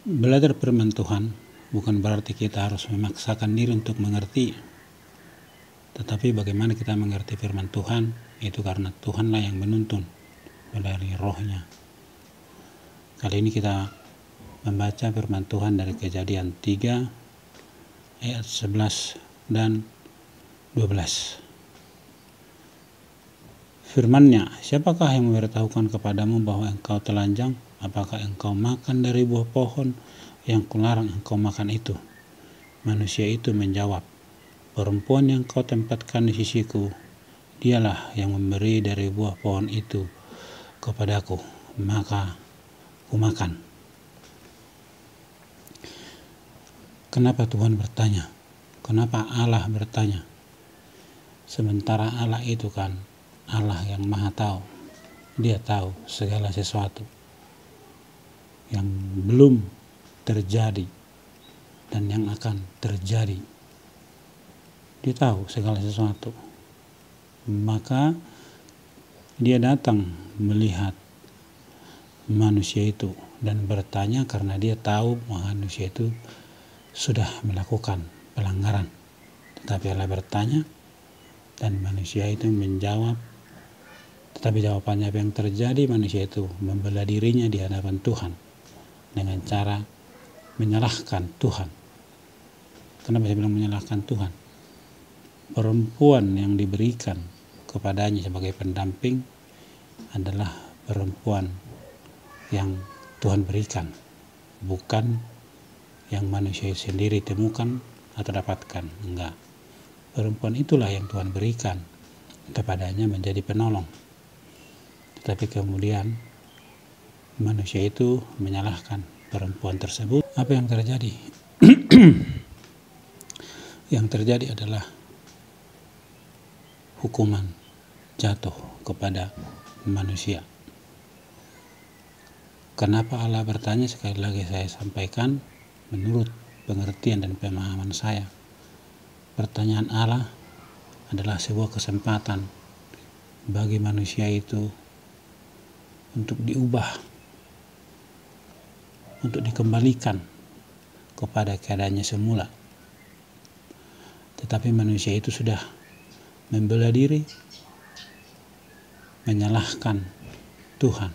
Belajar firman Tuhan bukan berarti kita harus memaksakan diri untuk mengerti, tetapi bagaimana kita mengerti firman Tuhan itu karena Tuhanlah yang menuntun melalui rohnya. Kali ini kita membaca firman Tuhan dari Kejadian 3 ayat 11 dan 12. Firman-Nya, siapakah yang memberitahukan kepadamu bahwa engkau telanjang? Apakah engkau makan dari buah pohon yang kularang engkau makan itu? Manusia itu menjawab, perempuan yang kau tempatkan di sisiku, dialah yang memberi dari buah pohon itu kepadaku, maka kumakan. Kenapa Tuhan bertanya? Kenapa Allah bertanya? Sementara Allah itu kan Allah yang maha tahu. Dia tahu segala sesuatu yang belum terjadi dan yang akan terjadi. Dia tahu segala sesuatu. Maka dia datang melihat manusia itu dan bertanya karena dia tahu manusia itu sudah melakukan pelanggaran. Tetapi Allah bertanya dan manusia itu menjawab. Tetapi jawabannya apa yang terjadi? Manusia itu membela dirinya di hadapan Tuhan dengan cara menyalahkan Tuhan. Kenapa saya bilang menyalahkan Tuhan? Perempuan yang diberikan kepadanya sebagai pendamping adalah perempuan yang Tuhan berikan, bukan yang manusia sendiri temukan atau dapatkan. Enggak. Perempuan itulah yang Tuhan berikan kepadanya menjadi penolong. Tetapi kemudian manusia itu menyalahkan perempuan tersebut. Apa yang terjadi? Yang terjadi adalah hukuman jatuh kepada manusia. Kenapa Allah bertanya? Sekali lagi saya sampaikan menurut pengertian dan pemahaman saya. Pertanyaan Allah adalah sebuah kesempatan bagi manusia itu untuk diubah, untuk dikembalikan kepada keadaannya semula. Tetapi manusia itu sudah membela diri, menyalahkan Tuhan.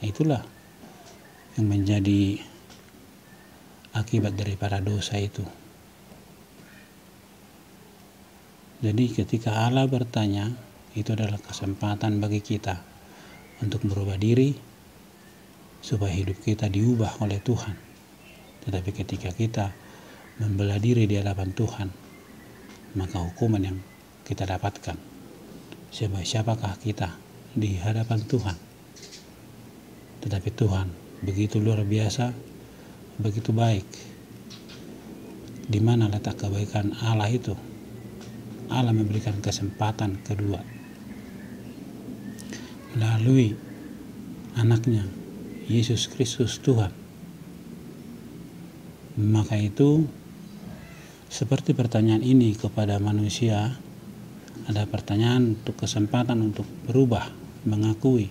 Itulah yang menjadi akibat daripada dosa itu. Jadi ketika Allah bertanya, itu adalah kesempatan bagi kita untuk merubah diri supaya hidup kita diubah oleh Tuhan. Tetapi ketika kita membela diri di hadapan Tuhan, maka hukuman yang kita dapatkan. Siapakah kita di hadapan Tuhan? Tetapi Tuhan begitu luar biasa, begitu baik. Di mana letak kebaikan Allah itu? Allah memberikan kesempatan kedua melalui anaknya Yesus Kristus Tuhan. Maka itu seperti pertanyaan ini kepada manusia, ada pertanyaan untuk kesempatan untuk berubah, mengakui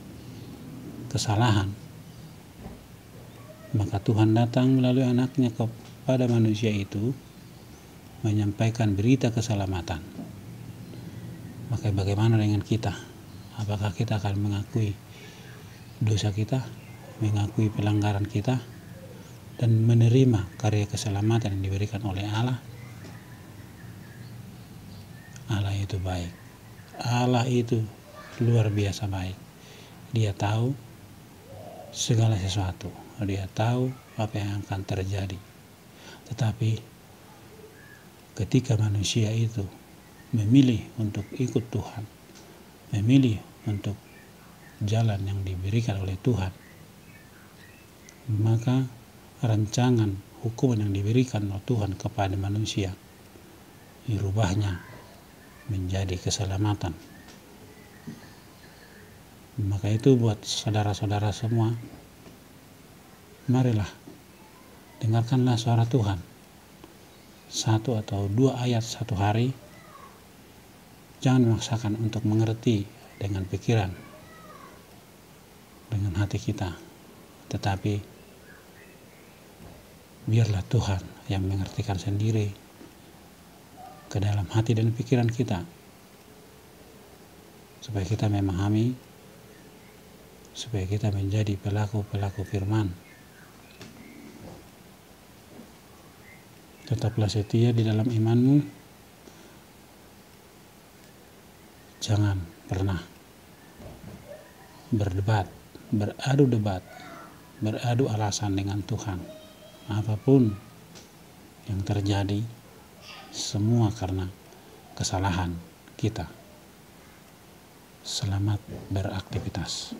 kesalahan. Maka Tuhan datang melalui anaknya kepada manusia itu menyampaikan berita keselamatan. Maka bagaimana dengan kita? Apakah kita akan mengakui dosa kita, mengakui pelanggaran kita, dan menerima karya keselamatan yang diberikan oleh Allah? Allah itu baik. Allah itu luar biasa baik. Dia tahu segala sesuatu. Dia tahu apa yang akan terjadi. Tetapi ketika manusia itu memilih untuk ikut Tuhan, memilih untuk jalan yang diberikan oleh Tuhan, maka rancangan hukuman yang diberikan oleh Tuhan kepada manusia dirubahnya menjadi keselamatan. Maka itu buat saudara-saudara semua, marilah dengarkanlah suara Tuhan. 1 atau 2 ayat satu hari. Jangan memaksakan untuk mengerti dengan pikiran, dengan hati kita, tetapi biarlah Tuhan yang mengertikan sendiri ke dalam hati dan pikiran kita, supaya kita memahami, supaya kita menjadi pelaku-pelaku firman. Tetaplah setia di dalam imanmu. Jangan pernah beradu debat, beradu alasan dengan Tuhan. Apapun yang terjadi, semua karena kesalahan kita. Selamat beraktivitas.